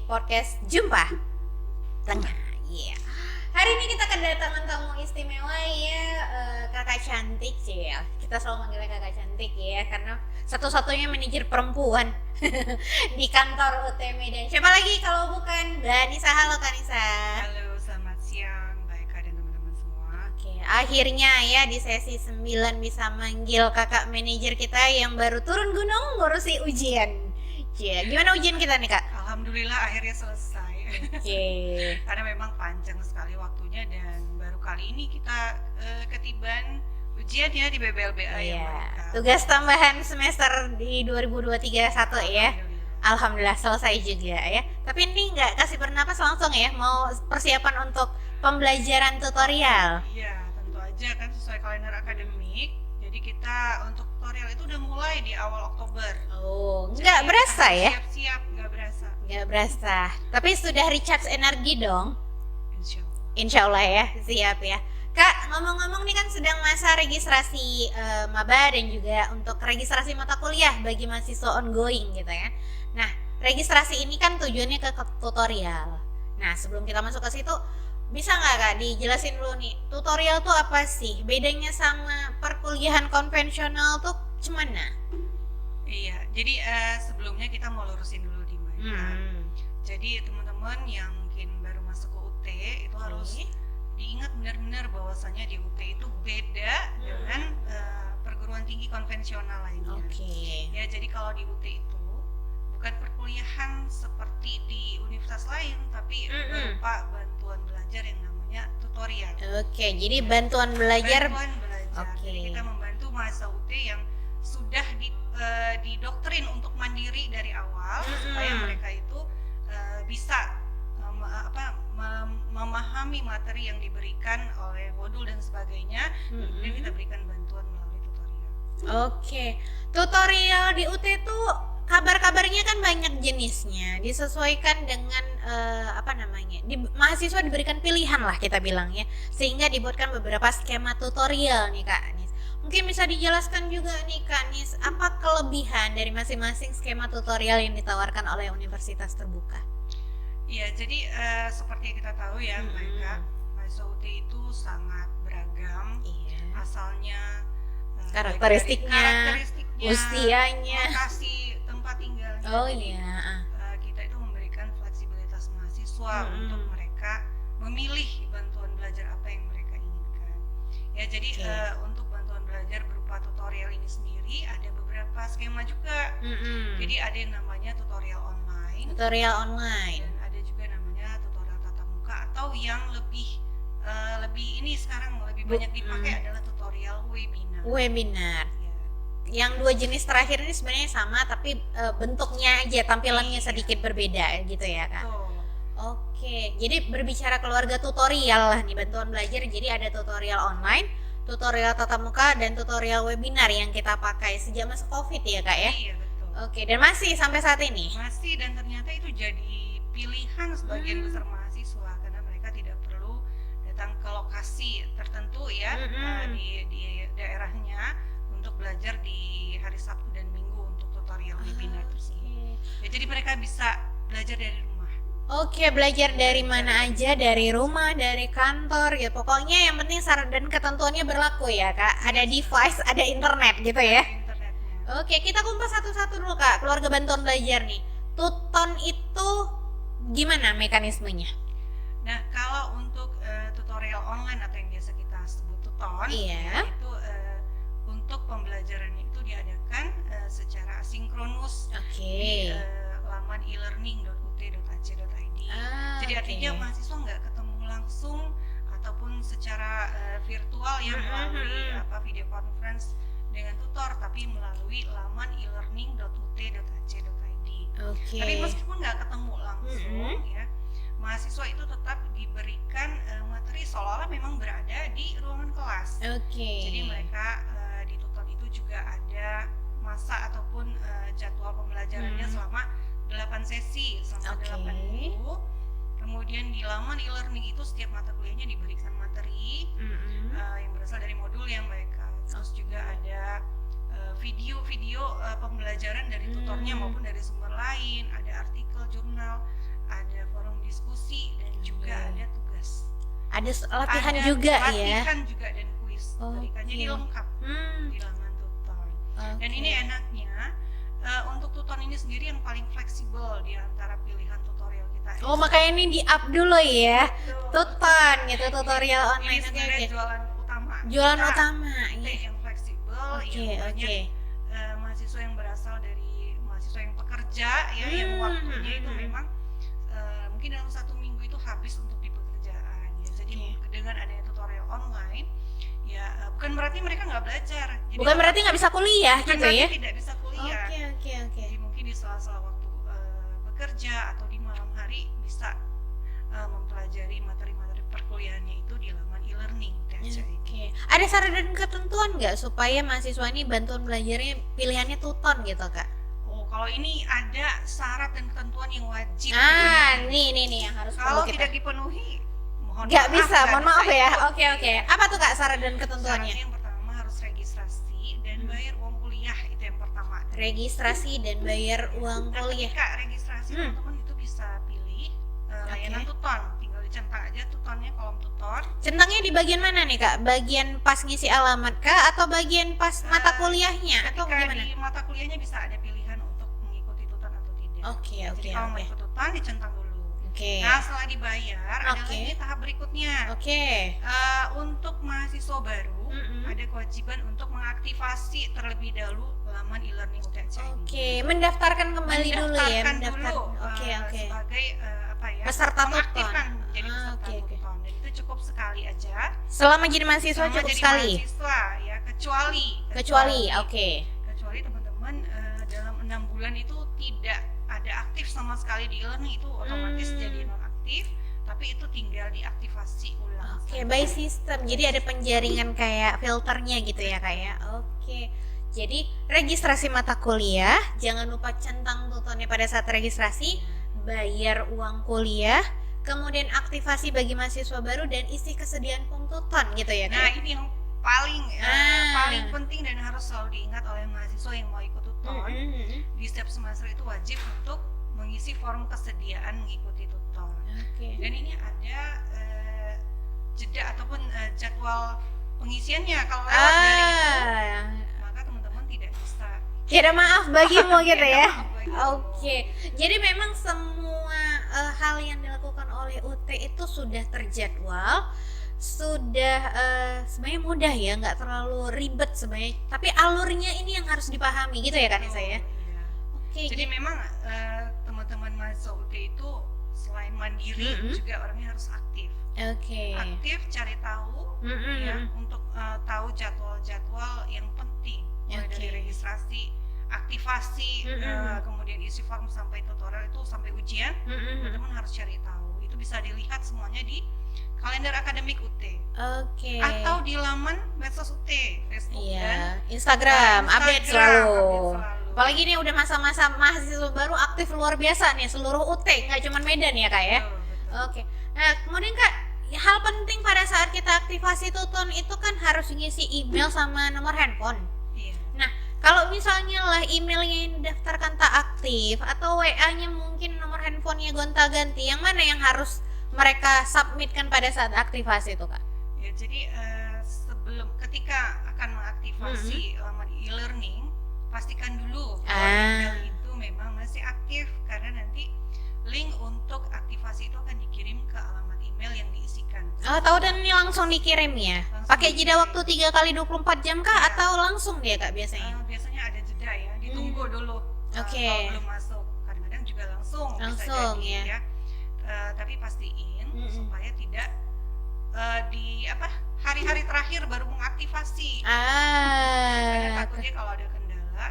podcast Jumpa Tengah. Iya. Hari ini kita kedatangan tamu istimewa ya, kakak cantik sih ya. Kita selalu manggilnya kakak cantik ya, karena satu-satunya manajer perempuan di kantor UT Medan. Siapa lagi kalau bukan Mbak Nisa? Halo Kak Nisa. Halo, selamat siang Mbak Eka dan teman-teman semua. Oke, akhirnya ya di sesi 9 bisa manggil kakak manajer kita yang baru turun gunung ngurusi ujian. Cie, gimana ujian kita nih Kak? Alhamdulillah akhirnya selesai. Oke. Karena memang panjang sekali waktunya dan baru kali ini kita ketiban ujian ya di BBLBA ya Mbak Iya. Eka. Tugas tambahan semester di 2023-1 ya. Alhamdulillah selesai juga ya. Tapi ini nggak kasih bernapas langsung ya, mau persiapan untuk pembelajaran tutorial. Iya, tentu aja kan sesuai kalender akademik. Jadi kita untuk tutorial itu udah mulai di awal Oktober. Oh, Jadi nggak berasa harus ya? Siap-siap, nggak berasa. Nggak berasa. Tapi sudah recharge energi dong. Insya Allah. Insya Allah ya, siap ya. Kak, ngomong-ngomong nih kan sedang masa registrasi maba dan juga untuk registrasi mata kuliah bagi mahasiswa ongoing gitu ya. Nah, registrasi ini kan tujuannya ke tutorial. Nah, sebelum kita masuk ke situ, bisa nggak Kak dijelasin dulu nih, tutorial tuh apa sih? Bedanya sama perkuliahan konvensional tuh gimana? Iya, jadi sebelumnya kita mau lurusin dulu di Mbak Eka. Jadi teman-teman yang mungkin baru masuk ke UT itu harus diingat benar-benar bahwasanya di UT itu beda dengan perguruan tinggi konvensional lainnya. Oke. Ya, jadi kalau di UT itu bukan perkuliahan seperti di universitas lain, tapi berupa bantuan belajar yang namanya tutorial. Oke, jadi bantuan belajar. Bantuan belajar. Oke. Jadi kita membantu mahasiswa UT yang sudah didoktrin untuk mandiri dari awal supaya mereka itu bisa memahami materi yang diberikan oleh modul dan sebagainya, dan kita berikan bantuan melalui tutorial. Oke, tutorial di UT tuh kabar-kabarnya kan banyak jenisnya, disesuaikan dengan mahasiswa diberikan pilihan lah kita bilang ya, sehingga dibuatkan beberapa skema tutorial nih Kak Nis. Mungkin bisa dijelaskan juga nih Kak Nis, apa kelebihan dari masing-masing skema tutorial yang ditawarkan oleh universitas terbuka? Iya, jadi seperti yang kita tahu ya Mbak Eka, mahasiswa UT itu sangat beragam, asalnya, Karakteristiknya, usianya, lokasi tempat tinggalnya. oh Jadi, iya, kita itu memberikan fleksibilitas mahasiswa untuk mereka memilih bantuan belajar apa yang mereka inginkan. Ya, jadi untuk bantuan belajar berupa tutorial ini sendiri ada beberapa skema juga. Jadi ada yang namanya tutorial online. Dan ada juga namanya tutorial tatap muka, atau yang lebih ini sekarang lebih banyak dipakai adalah tutorial webinar. Ya. Yang dua jenis terakhir ini sebenarnya sama, tapi bentuknya aja, tampilannya sedikit berbeda gitu ya Kak. Betul. Oke, jadi berbicara keluarga tutorial lah nih, bantuan belajar. Jadi ada tutorial online, tutorial tatap muka, dan tutorial webinar yang kita pakai sejak masa COVID ya Kak ya. Iya, betul. Oke, dan masih sampai saat ini. Masih, dan ternyata itu jadi pilihan sebagian besar mahasiswa karena mereka tidak perlu datang ke lokasi tertentu ya, di daerahnya untuk belajar di hari Sabtu dan Minggu untuk tutorial webinar tersebut. Ya, jadi mereka bisa belajar dari rumah. Oke, belajar dari mana aja, dari rumah, dari kantor ya. Pokoknya yang penting syarat dan ketentuannya berlaku ya Kak. Ada device, ada internet gitu ya. Internetnya. Oke, kita kupas satu-satu dulu Kak, keluarga bantuan belajar nih. Tuton itu gimana mekanismenya? Nah, kalau untuk tutorial online atau yang biasa kita sebut tuton, Iya. itu untuk pembelajarannya itu diadakan secara asinkronus di laman e-learning.ut.ac.id. Jadi artinya mahasiswa nggak ketemu langsung ataupun secara virtual ya, melalui video conference dengan tutor, tapi melalui laman e-learning.ut.ac.id. Tapi meskipun nggak ketemu langsung ya, mahasiswa itu tetap diberikan materi seolah-olah memang berada di ruangan kelas. Jadi mereka di tutor itu juga ada masa ataupun jadwal pembelajarannya selama 8 sesi selama 8 minggu. Kemudian di laman e-learning itu setiap mata kuliahnya diberikan materi yang berasal dari modul yang mereka. Terus juga ada video-video pembelajaran dari tutornya maupun dari sumber lain, ada artikel, jurnal, ada forum diskusi, dan juga ada tugas. Ada latihan juga ya. Latihan juga dan kuis. Jadi lengkap di laman Tuton. Dan ini enaknya untuk Tuton ini sendiri yang paling fleksibel di antara pilihan tutorial kita. Makanya ini di-up dulu ya. Tuton gitu, tutorial online. Ini sebenarnya jualan utama. Yang fleksibel, yang banyak mahasiswa yang berasal dari mahasiswa yang pekerja ya, yang waktunya itu memang mungkin dalam 1 minggu itu habis untuk di pekerjaan ya. Jadi dengan adanya tutorial online ya, bukan berarti mereka nggak belajar. Jadi bukan berarti nggak bisa kuliah gitu ya. Tidak bisa kuliah. Jadi mungkin di sela-sela waktu bekerja atau di malam hari bisa mempelajari materi-materi perkuliahannya itu di laman e-learning. Ada syarat dan ketentuan nggak supaya mahasiswa ini bantuan belajarnya pilihannya Tuton gitu Kak? Kalau ini ada syarat dan ketentuan yang wajib. Nih yang harus kalau tidak dipenuhi, nggak bisa, mohon maaf ya. Oke. Apa tuh Kak syarat dan ketentuannya? Syaratnya yang pertama harus registrasi dan bayar uang kuliah, itu yang pertama. Registrasi dan bayar uang kuliah. Ketika registrasi teman-teman itu bisa pilih layanan Tuton, tinggal dicentang aja Tutonnya, kolom Tuton. Centangnya di bagian mana nih Kak? Bagian pas ngisi alamat kah atau bagian pas mata kuliahnya atau gimana? Di mata kuliahnya bisa ada pilihan untuk mengikuti Tuton atau tidak. Jadi kalau mau ikut Tuton dicentang dulu. Nah setelah dibayar ada lagi tahap berikutnya. Untuk mahasiswa baru ada kewajiban untuk mengaktifasi terlebih dahulu laman e-learning UTC. Mendaftarkan kembali dulu ya. Sebagai peserta mengaktifkan menjadi peserta Tuton. Dan itu cukup sekali aja. Selama jadi mahasiswa cukup sekali. Mahasiswa ya, kecuali teman-teman dalam 6 bulan itu tidak ada aktif sama sekali di e-learning, itu otomatis jadi nonaktif, tapi itu tinggal diaktifasi ulang. By system. Jadi ada penjaringan kayak filternya gitu ya kayak. Jadi registrasi mata kuliah, jangan lupa centang Tutonnya pada saat registrasi, bayar uang kuliah, kemudian aktivasi bagi mahasiswa baru dan isi kesediaan form Tuton gitu ya. Nah, ini yang paling penting dan harus selalu diingat oleh mahasiswa yang mau ikut Tuton. Di setiap semester itu wajib untuk mengisi form kesediaan mengikuti Tuton. Dan ini ada jeda ataupun jadwal pengisiannya. Kalau lewat dari itu, maka teman-teman tidak bisa. Tidak maaf bagimu gitu ya. Jadi memang semua hal yang dilakukan oleh UT itu sudah terjadwal, sudah sebenarnya mudah ya, nggak terlalu ribet sebenarnya. Tapi alurnya ini yang harus dipahami gitu ya kan saya. Jadi memang teman-teman mahasiswa UT itu selain mandiri juga orangnya harus aktif. Aktif cari tahu ya, untuk tahu jadwal-jadwal yang penting, mulai dari registrasi, aktivasi, kemudian isi form sampai tutorial itu sampai ujian. Teman-teman harus cari tahu. Itu bisa dilihat semuanya di kalender akademik UT. Atau di laman medsos UT, Facebook dan Instagram, update selalu. Apalagi ini udah masa-masa mahasiswa baru aktif luar biasa nih, seluruh UT, nggak cuma Medan ya Kak ya. Nah kemudian Kak, hal penting pada saat kita aktivasi Tuton itu kan harus ngisi email sama nomor handphone. Nah kalau misalnya lah emailnya yang didaftarkan tak aktif atau WA-nya mungkin nomor handphonenya gonta-ganti, yang mana yang harus mereka submitkan pada saat aktivasi itu Kak? Jadi ketika akan mengaktifasi laman e-learning, pastikan dulu bahwa email itu memang masih aktif, karena nanti link untuk aktivasi itu akan dikirim ke alamat email yang diisikan. Tahu, dan ini langsung dikirim ya? Pakai jeda waktu 3 kali 24 jam kah atau langsung dia Kak biasanya? Biasanya ada jeda ya, ditunggu dulu. Kalau belum masuk, kadang-kadang juga langsung bisa jadi, ya. Tapi pastiin supaya tidak di hari-hari terakhir baru mengaktifasi. Karena takutnya kalau ada kendala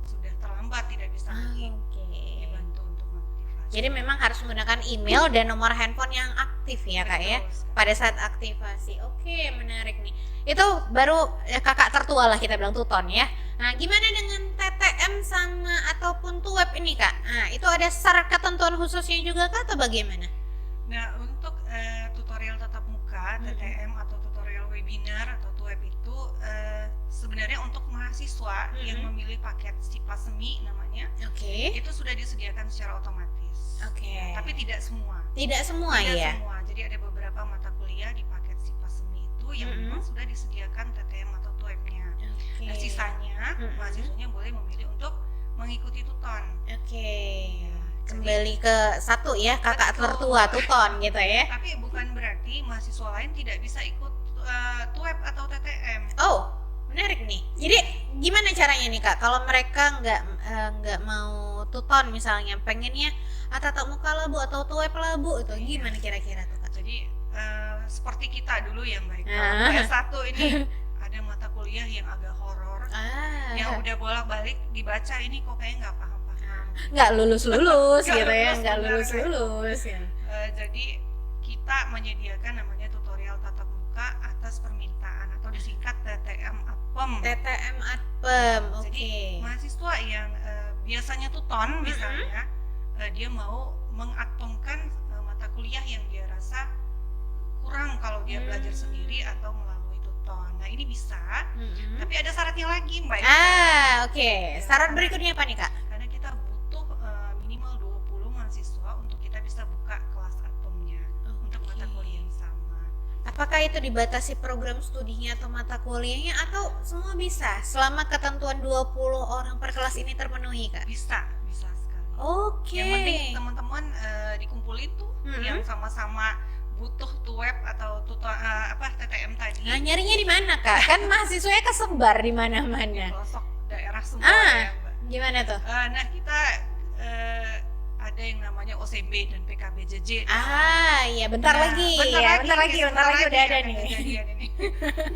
sudah terlambat, tidak bisa lagi dibantu untuk mengaktifasi. Jadi memang harus menggunakan email dan nomor handphone yang aktif ya Kak ya pada saat aktivasi. Menarik nih. Itu baru kakak tertua lah kita bilang Tuton ya. Nah gimana dengan TTM sama ataupun Tuweb ini Kak? Nah itu ada syarat ketentuan khususnya juga Kak atau bagaimana? Nah untuk tutorial tatap muka, TTM atau tutorial webinar atau Tuweb itu sebenarnya untuk mahasiswa yang memilih paket SIPA Semi namanya misalnya, itu sudah disediakan secara otomatis. Tapi tidak semua. Tidak semua. Jadi ada beberapa mata kuliah di paket SIPA Semi itu yang memang sudah disediakan TTM atau TUEP-nya. Nah, sisanya mahasiswanya boleh memilih untuk mengikuti tuton. Kembali ke satu ya, kakak tertua tuton gitu ya. Tapi bukan berarti mahasiswa lain tidak bisa ikut TUEP atau TTM. Oh, menarik nih. Jadi gimana caranya nih Kak? Kalau mereka nggak mau tuton misalnya, pengennya tatap muka lah Bu atau TUEP lah Bu, itu gimana kira-kira tuh Kak? Jadi seperti kita dulu ya Mbak. Kalau S1 ini ada mata kuliah yang agak horor, yang udah bolak-balik dibaca ini kok kayaknya nggak paham. Nggak lulus gitu ya, nggak lulus ya. Jadi kita menyediakan namanya tutorial tatap muka atas permintaan atau disingkat TTM Atpem. Jadi mahasiswa yang biasanya tuton misalnya, dia mau mengatpemkan mata kuliah yang dia rasa kurang kalau dia belajar sendiri atau melalui tuton. Nah ini bisa, tapi ada syaratnya lagi Mbak. Syarat berikutnya apa nih Kak? Karena kita butuh minimal 20 mahasiswa untuk kita bisa buka kelas Atpemnya untuk mata kuliah yang sama. Apakah itu dibatasi program studinya atau mata kuliahnya atau semua bisa selama ketentuan 20 orang per kelas ini terpenuhi Kak? Bisa sekali. Yang penting teman-teman dikumpulin tuh yang sama-sama butuh TUEP atau TTM tadi. Nah, nyarinya di mana Kak? Kan mahasiswanya kesebar di mana-mana. Di pelosok daerah semua ya Mbak. Gimana tuh? Nah kita ada yang namanya OCB dan PKBJJ. Iya bentar lagi udah ada nih.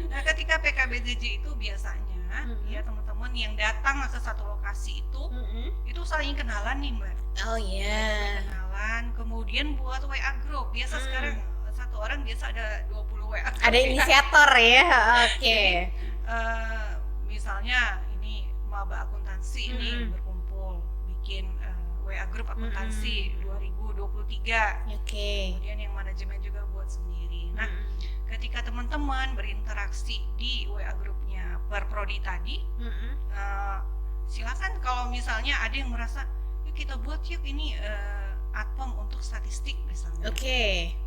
Nah ketika PKBJJ itu biasanya ya teman-teman yang datang ke satu lokasi itu saling kenalan nih Mbak. Kenalan, kemudian buat WA group. Biasa sekarang satu orang biasa ada 20 WA group. Ada inisiator ya. Misalnya ini maba akuntansi ini berkumpul bikin WA group akuntansi 2023. Kemudian yang manajemen juga buat sendiri. Nah, ketika teman-teman berinteraksi di WA grupnya per prodi tadi, silakan kalau misalnya ada yang merasa yuk kita buat yuk ini Atpem untuk statistik misalnya.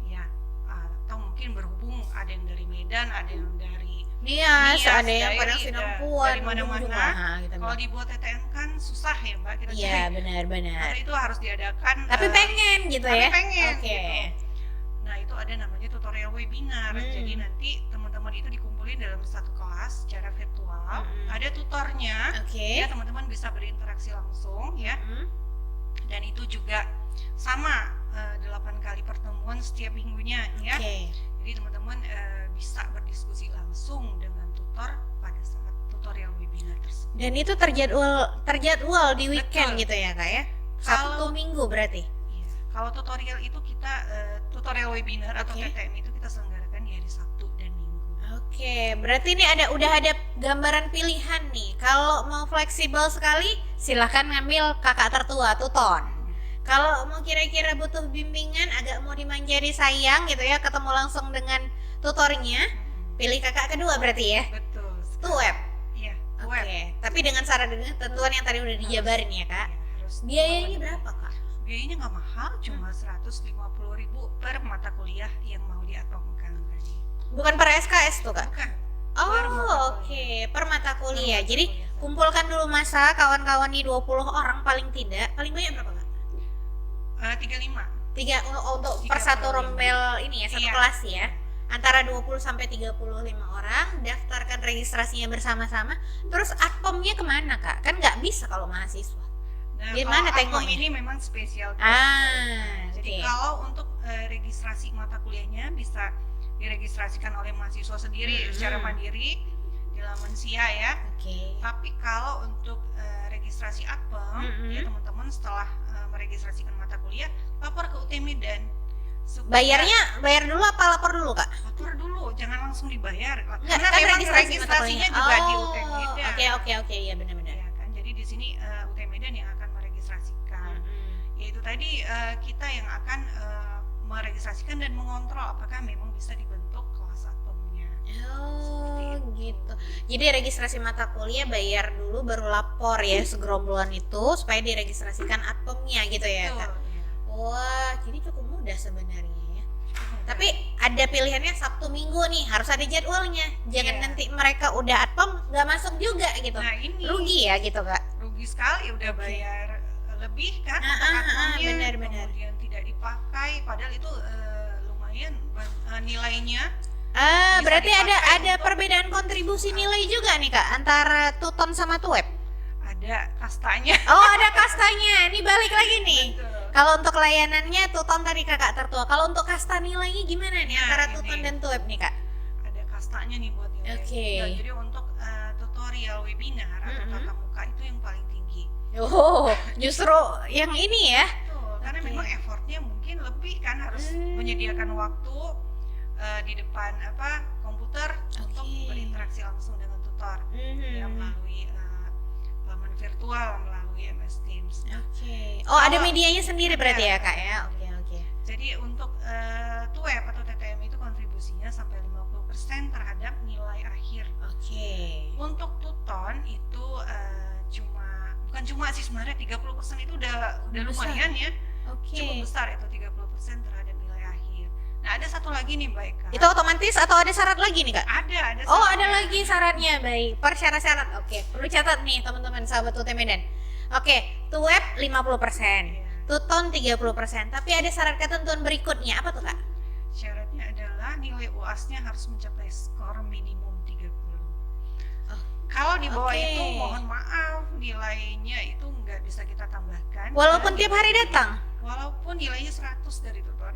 Ya, atau mungkin berhubung ada yang dari Medan, ada yang dari Nias, ada yang pada Sinampuan, dari mana-mana. Kalau dibuat TTM kan susah ya Mbak, kita benar. Nah, itu harus diadakan. Tapi pengen gitu ya. Gitu. Nah, itu ada namanya tutorial webinar. Jadi nanti teman-teman itu dikumpulin dalam satu kelas secara virtual. Ada tutornya. Ya, teman-teman bisa berinteraksi langsung ya. Dan itu juga sama 8 kali pertemuan setiap minggunya ya. Jadi teman-teman bisa berdiskusi langsung dengan tutor pada saat tutorial webinar tersebut. Dan itu terjadwal di weekend gitu ya Kak ya? Sabtu Minggu berarti? Iya. Kalau tutorial itu kita tutorial webinar atau TTM itu kita selenggarakan di hari Sabtu dan Minggu. Berarti ini udah ada gambaran pilihan nih. Kalau mau fleksibel sekali silahkan ngambil kakak tertua tuton. Kalau mau kira-kira butuh bimbingan, agak mau dimanjari sayang gitu ya, ketemu langsung dengan tutornya, pilih kakak kedua berarti ya? Betul. TUEP? Iya, TUEP. Tapi dengan syarat dan ketentuan yang tadi udah dijabarin ya Kak? Biayanya berapa Kak? Biayanya nggak mahal, cuma 150.000 per mata kuliah yang mau diatpemkan tadi. Bukan per SKS tuh Kak? Bukan. Per mata kuliah. Jadi kumpulkan dulu masa kawan-kawan nih 20 orang paling banyak berapa Kak? 35 untuk per satu rombel ini ya, satu kelas ya, antara 20 sampai 35 orang, daftarkan registrasinya bersama-sama. Terus Atpemnya kemana Kak? Kan nggak bisa kalau mahasiswa. Di mana tengoknya? Ini memang spesial. Jadi kalau untuk registrasi mata kuliahnya bisa diregistrasikan oleh mahasiswa sendiri secara mandiri di laman SIA ya. Tapi kalau untuk registrasi Atpem, ya teman-teman setelah meregistrasikan mata kuliah, lapor ke UT Medan. Bayar dulu apa lapor dulu Kak? Lapor dulu, jangan langsung dibayar. Karena kan registrasinya juga di UT Medan. Oke, iya benar-benar. Ya kan, jadi di sini UT Medan yang akan meregistrasikan. Yaitu tadi kita yang akan meregistrasikan dan mengontrol apakah memang bisa dibentuk kelas Atpemnya. Oh gitu. Jadi registrasi mata kuliah bayar dulu baru lapor ya segerombolan itu supaya diregistrasikan atpemnya gitu ya Kak. Wah, jadi cukup mudah sebenarnya ya. Tapi ada pilihannya Sabtu Minggu nih, harus ada jadwalnya. Jangan nanti mereka udah atpem nggak masuk juga gitu. Nah, ini rugi ya gitu Kak. Rugi sekali udah bayar lebih kan benar-benar. Kemudian tidak dipakai padahal itu lumayan nilainya. Berarti ada perbedaan kontribusi nilai juga nih Kak antara Tuton sama Tuweb? Ada kastanya. Oh, ada kastanya. Ini balik lagi nih. Kalau untuk layanannya Tuton tadi Kakak tertua. Kalau untuk kasta nilainya gimana nih antara Tuton dan Tuweb nih Kak? Ada kastanya nih buat nilai. Ya, jadi untuk tutorial webinar atau tatap muka itu yang paling tinggi. Oh, justru yang ini ya? Betul, karena memang effortnya mungkin lebih kan harus menyediakan waktu di depan komputer untuk berinteraksi langsung dengan tutor ya melalui laman virtual melalui MS Teams. Oh, ada medianya sendiri berarti ya Kak ya? Oke. Jadi untuk Tuweb atau TTM itu kontribusinya sampai 50% terhadap nilai akhir. Untuk Tuton itu bukan cuma sih sebenarnya 30% itu udah lumayan ya. Cukup besar itu 30% terhadap nilai akhir. Nah, ada satu lagi nih Mbak Eka. Itu otomatis atau ada syarat lagi nih Kak? Ada Oh, ada lagi syaratnya. Baik, persyarat-syarat. Oke, perlu catat nih teman-teman sahabat UT Medan. Oke, Tuweb 50%, Tuton 30%. Tapi ada syarat ketentuan berikutnya. Apa tuh Kak? Syaratnya adalah nilai UAS-nya harus mencapai skor minimum 30. Kalau di bawah itu mohon maaf nilainya itu nggak bisa kita tambahkan. Walaupun tiap hari datang? Walaupun nilainya 100 dari tutor.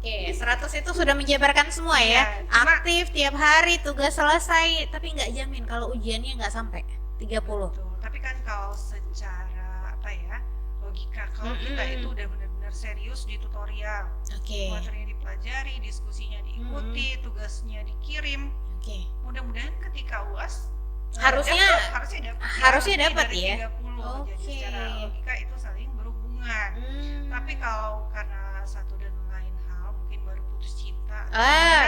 100 itu sudah menjabarkan semua ya. Aktif tiap hari, tugas selesai, tapi nggak jamin kalau ujiannya nggak sampai 30. Betul. Tapi kan kalau secara logika kalau kita itu udah benar-benar serius di tutorial, materinya dipelajari, diskusinya diikuti, tugasnya dikirim, mudah-mudahan ketika UAS harusnya dapat ya. 30. Jadi secara logika itu saling berhubungan. Tapi kalau karena satu dan lain hal mungkin baru putus cinta.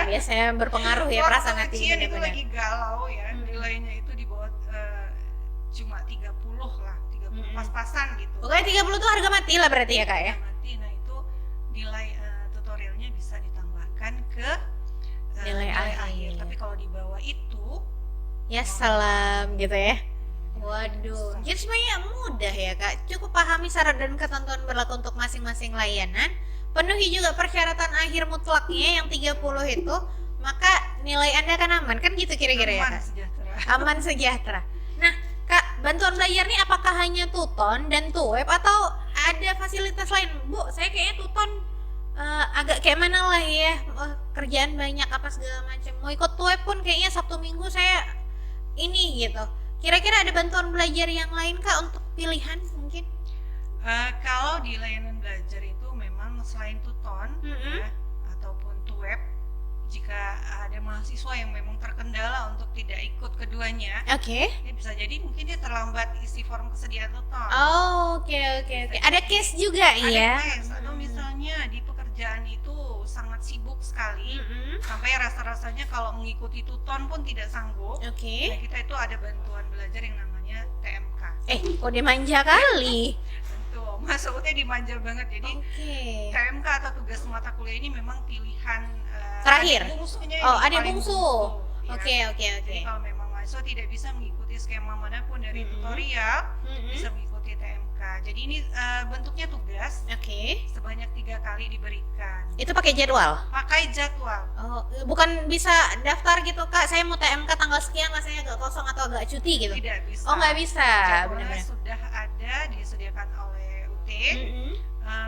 Biasanya berpengaruh ya perasaan hati itu lagi galau ya. Nilainya itu di bawah cuma 30 lah, 30 pas-pasan gitu. Pokoknya 30 itu harga mati lah berarti ya Kak ya? Mati. Nah, itu nilai tutorialnya bisa ditambahkan ke nilai akhir. Tapi kalau di bawah itu ya salam gitu ya. Waduh, jadi sebenarnya mudah ya Kak. Cukup pahami syarat dan ketentuan berlaku untuk masing-masing layanan. Penuhi juga persyaratan akhir mutlaknya yang 30 itu, maka nilai Anda akan aman. Kan gitu kira-kira ya Kak? Aman sejahtera. Nah Kak, bantuan belajar nih apakah hanya Tuton dan Tuweb atau ada fasilitas lain? Bu, saya kayaknya Tuton agak kayak mana lah ya, kerjaan banyak apa segala macam. Mau ikut Tuweb pun kayaknya Sabtu Minggu saya ini gitu. Kira-kira ada bantuan belajar yang lain Kak untuk pilihan mungkin? Kalau di layanan belajar itu memang selain Tuton ya, ataupun Tuweb, jika ada mahasiswa yang memang terkendala untuk tidak ikut keduanya, ya bisa jadi mungkin dia terlambat isi form kesediaan Tuton. Oke. Ada case juga ya? Ada case, atau misalnya di pekerjaan itu sangat sibuk sekali, sampai rasa-rasanya kalau mengikuti Tuton pun tidak sanggup. Nah, kita itu ada bantuan belajar yang namanya TMK. Kok dia manja kali? Tuh, Mas UT dimanja banget. Jadi TMK atau tugas mata kuliah ini memang pilihan terakhir. Ada bungsu. Oke. Jadi kalau memang mahasiswa tidak bisa mengikuti skema manapun dari tutorial, bisa mengikuti TMK. Jadi ini bentuknya tugas. Sebanyak 3 kali diberikan. Itu pakai jadwal? Pakai jadwal. Bukan bisa daftar gitu Kak, saya mau TMK tanggal sekian, saya agak kosong atau agak cuti gitu? Tidak bisa. Nggak bisa. Jadwalnya sudah ada, disediakan oleh UT.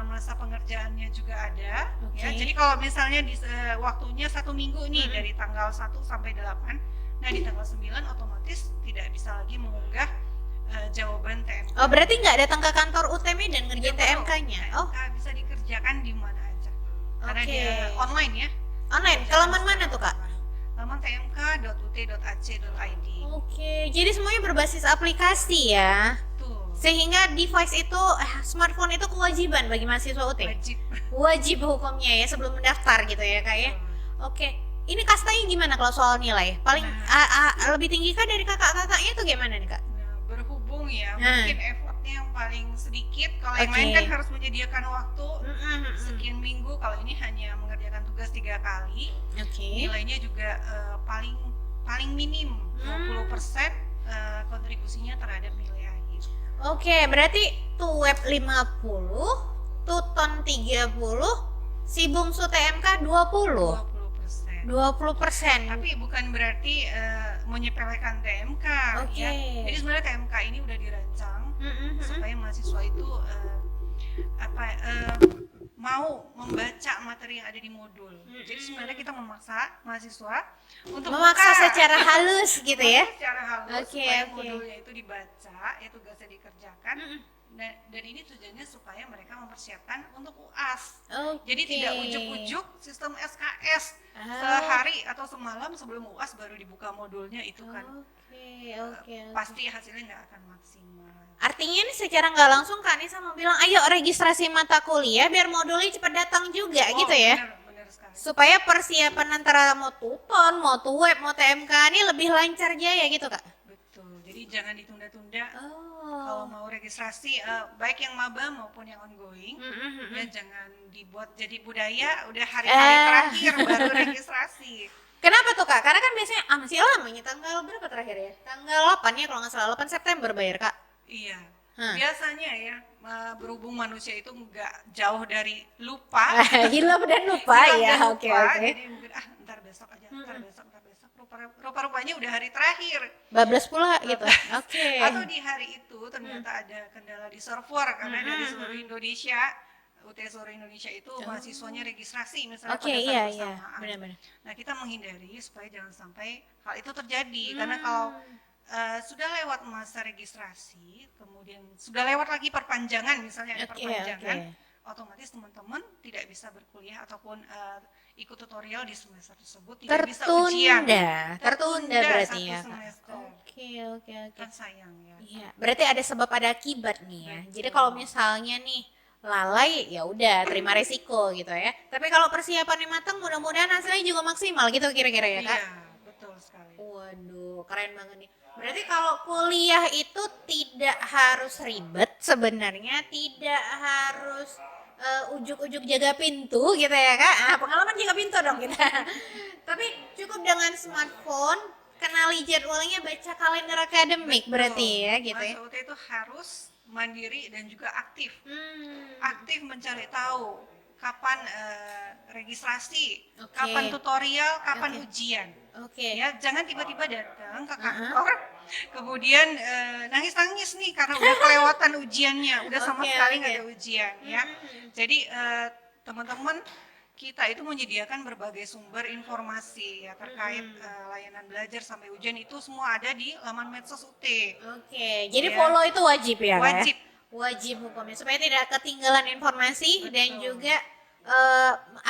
Masa pengerjaannya juga ada. Ya, jadi kalau misalnya di waktunya 1 minggu nih dari tanggal 1 sampai 8, nah di tanggal 9 otomatis tidak bisa lagi mengunggah jawaban TMK. Berarti nggak datang ke kantor UT Medan ngerjain TMK-nya? Bisa dikerjakan di mana aja. Karena dia online ya. Online. Ke laman mana tuh Kak? Laman tmk.ut.ac.id. Jadi semuanya berbasis aplikasi ya. Sehingga device itu, smartphone itu kewajiban bagi mahasiswa UT. Wajib hukumnya ya sebelum mendaftar gitu ya Kak ya. ini kastanya gimana kalau soal nilai? Paling lebih tinggi kah dari kakak-kakaknya tuh gimana nih Kak? Nah, berhubung ya, mungkin effortnya yang paling sedikit. Kalau yang lain kan harus menyediakan waktu sekian minggu. Kalau ini hanya mengerjakan tugas 3 kali. Nilainya juga paling minim 20% kontribusinya terhadap nilai akhir. Berarti tuh web 50, tuton 30, si bungsu TMK 20%. 20%. Tapi bukan berarti menyepelekan TMK ya. Jadi sebenarnya TMK ini udah dirancang supaya mahasiswa itu mau membaca materi yang ada di modul. Jadi sebenarnya kita memaksa mahasiswa untuk secara halus gitu ya. Secara halus supaya modulnya itu dibaca, ya tugasnya dikerjakan. Dan ini tujuannya supaya mereka mempersiapkan untuk UAS. Jadi tidak ujuk-ujuk sistem SKS sehari atau semalam sebelum UAS baru dibuka modulnya, itu kan pasti hasilnya nggak akan maksimal. Artinya ini secara nggak langsung Kak Nisa mau bilang ayo registrasi mata kuliah biar modulnya cepat datang juga gitu ya. Benar sekali. Supaya persiapan antara mau tuton, mau web, mau TMK ini lebih lancar jaya gitu Kak. Betul. Jadi jangan ditunda-tunda. Kalau mau registrasi baik yang maba maupun yang ongoing, ya jangan dibuat jadi budaya udah hari-hari terakhir baru registrasi. Kenapa tuh Kak? Karena kan biasanya masih lama nih, tanggal berapa terakhir ya? Tanggal 8 ya kalau nggak salah, 8 September bayar Kak. Iya. Biasanya ya berhubung manusia itu nggak jauh dari lupa. Hilaf dan lupa ya. Oke. Jadi mungkin ntar besok aja, ntar besok. Rupa-rupanya udah hari terakhir. Bablas pula gitu. Atau di hari itu ternyata ada kendala di server karena dari seluruh Indonesia, UT seluruh Indonesia itu mahasiswanya registrasi misalnya pada saat bersamaan. Benar-benar. Nah, kita menghindari supaya jangan sampai hal itu terjadi karena kalau sudah lewat masa registrasi, kemudian sudah lewat lagi perpanjangan, misalnya ada perpanjangan, otomatis teman-teman tidak bisa berkuliah ataupun ikut tutorial di semester tersebut, tidak bisa ujian. Tertunda berarti ya. Oke. Kan sayang ya. Iya, berarti ada sebab ada akibat nih ya. Jadi kalau misalnya nih lalai ya udah terima resiko gitu ya. Tapi kalau persiapannya matang mudah-mudahan hasilnya juga maksimal gitu kira-kira ya Kak. Iya, betul sekali. Waduh, keren banget nih. Berarti kalau kuliah itu tidak harus ribet sebenarnya, tidak harus ujuk-ujuk jaga pintu gitu ya Kak. Pengalaman jaga pintu dong kita. Tapi cukup dengan smartphone, kenali jadwalnya, baca kalender akademik. Betul. Berarti ya gitu ya. Mas itu harus mandiri dan juga aktif. Aktif mencari tahu kapan registrasi, kapan tutorial, kapan ujian. Ya, jangan tiba-tiba datang ke kantor, kemudian nangis-nangis nih karena udah kelewatan ujiannya, udah sama sekali nggak ada ujian, ya. Jadi teman-teman kita itu menyediakan berbagai sumber informasi ya terkait layanan belajar sampai ujian, itu semua ada di laman medsos UT. Jadi follow itu wajib ya? Wajib hukumnya supaya tidak ketinggalan informasi. Betul. Dan juga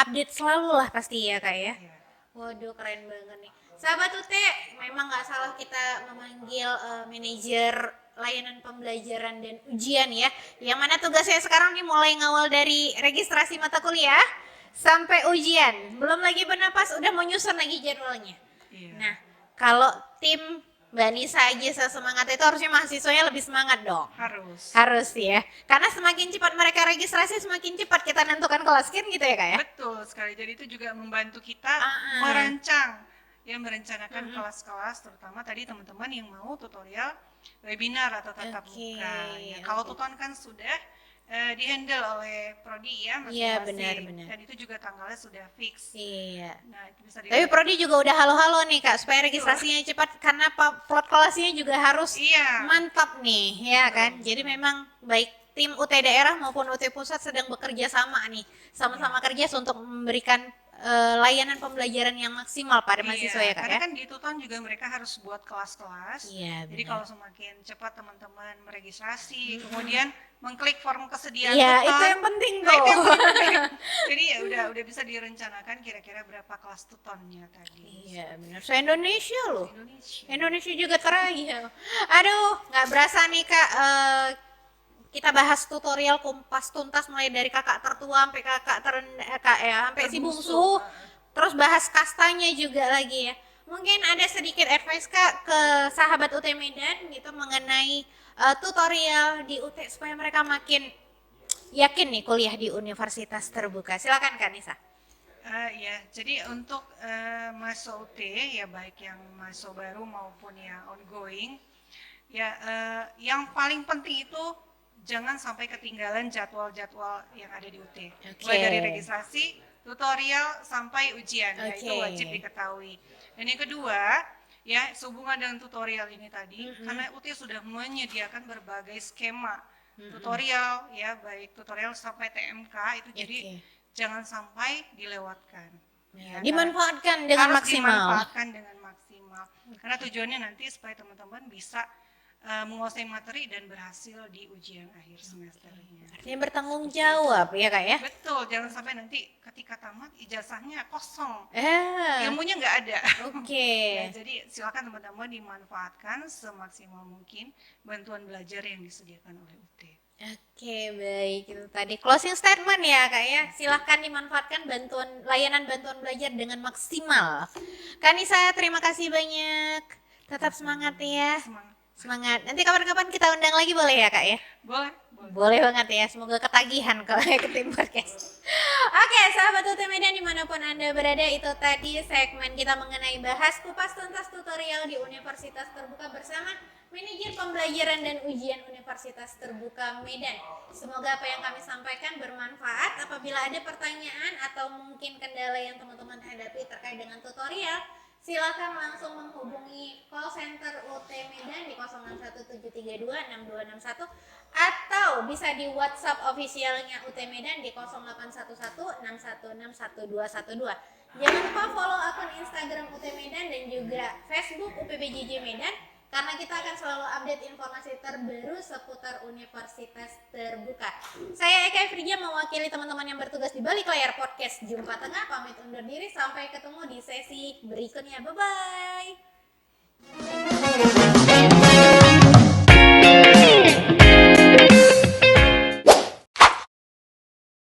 update selalu lah pasti ya Kak ya. Waduh, keren banget nih. Sahabat UT, memang nggak salah kita memanggil manajer layanan pembelajaran dan ujian ya. Yang mana tugasnya sekarang nih mulai ngawal dari registrasi mata kuliah sampai ujian. Belum lagi bernapas udah mau nyusun lagi jadwalnya. Nah, kalau tim Mbak Nisa aja semangat itu, harusnya mahasiswanya lebih semangat dong. Harus ya. Karena semakin cepat mereka registrasi, semakin cepat kita nentukan kelas kan gitu ya Kak ya? Betul sekali. Jadi itu juga membantu kita merencanakan kelas-kelas, terutama tadi teman-teman yang mau tutorial webinar atau tatap muka. Ya, kalau tuton kan sudah dihandle oleh prodi ya masing-masing. Benar. Dan itu juga tanggalnya sudah fix. Iya. Nah, itu bisa tapi prodi juga udah halo-halo nih Kak supaya registrasinya cepat karena plot kelasnya juga harus mantap nih ya kan. Jadi memang baik tim UT daerah maupun UT pusat sedang bekerja sama nih, sama-sama kerja untuk memberikan layanan pembelajaran yang maksimal pada mahasiswa ya Kak. Karena kan di Tuton juga mereka harus buat kelas-kelas. Jadi kalau semakin cepat teman-teman meregistrasi, kemudian mengklik form kesediaan Tuton. Itu yang penting tuh. Jadi ya udah bisa direncanakan kira-kira berapa kelas Tutonnya tadi. Iya benar. Se-Indonesia loh. Indonesia juga terakhir. Aduh, nggak berasa nih Kak. Kita bahas tutorial kumpas tuntas mulai dari kakak tertua sampai kakak terendah sampai si bungsu. terus bahas kastanya juga lagi ya. Mungkin ada sedikit advice Kak ke sahabat UT Medan gitu mengenai tutorial di UT supaya mereka makin yakin nih kuliah di universitas terbuka. Silakan Kak Nisa. Ya, jadi untuk mahasiswa UT ya, baik yang mahasiswa baru maupun yang ongoing, ya yang paling penting itu jangan sampai ketinggalan jadwal-jadwal yang ada di UT. Mulai dari registrasi, tutorial sampai ujian, ya itu wajib diketahui. Dan yang kedua, ya sehubungan dengan tutorial ini tadi, karena UT sudah menyediakan berbagai skema tutorial, ya baik tutorial sampai TMK itu, jadi jangan sampai dilewatkan. Ya, dimanfaatkan dengan maksimal. Karena tujuannya nanti supaya teman-teman bisa menguasai materi dan berhasil di ujian akhir semesternya. Artinya bertanggung jawab ya Kak ya? Betul, jangan sampai nanti ketika tamat ijazahnya kosong, ilmunya nggak ada. Ya, jadi silakan teman-teman dimanfaatkan semaksimal mungkin bantuan belajar yang disediakan oleh UT. Baik, itu tadi closing statement ya Kak ya. Silahkan dimanfaatkan layanan bantuan belajar dengan maksimal. Kak Nisa, terima kasih banyak. Tetap semangat ya. Semangat. Nanti kapan-kapan kita undang lagi boleh ya Kak ya? Boleh banget ya. Semoga ketagihan kalau ikutin podcast. Oke, sahabat UT Medan dimanapun Anda berada, itu tadi segmen kita mengenai bahas kupas tuntas tutorial di Universitas Terbuka bersama Manajer Pembelajaran dan Ujian Universitas Terbuka Medan. Semoga apa yang kami sampaikan bermanfaat. Apabila ada pertanyaan atau mungkin kendala yang teman-teman hadapi terkait dengan tutorial, silakan langsung menghubungi call center UT Medan di 0617326261 atau bisa di WhatsApp officialnya UT Medan di 081161611212. Jangan lupa follow akun Instagram UT Medan dan juga Facebook UPBJJ Medan, karena kita akan selalu update informasi terbaru seputar Universitas Terbuka. Saya Eka Efrija mewakili teman-teman yang bertugas di balik layar podcast Jumpa Tengah, pamit undur diri, sampai ketemu di sesi berikutnya. Bye-bye.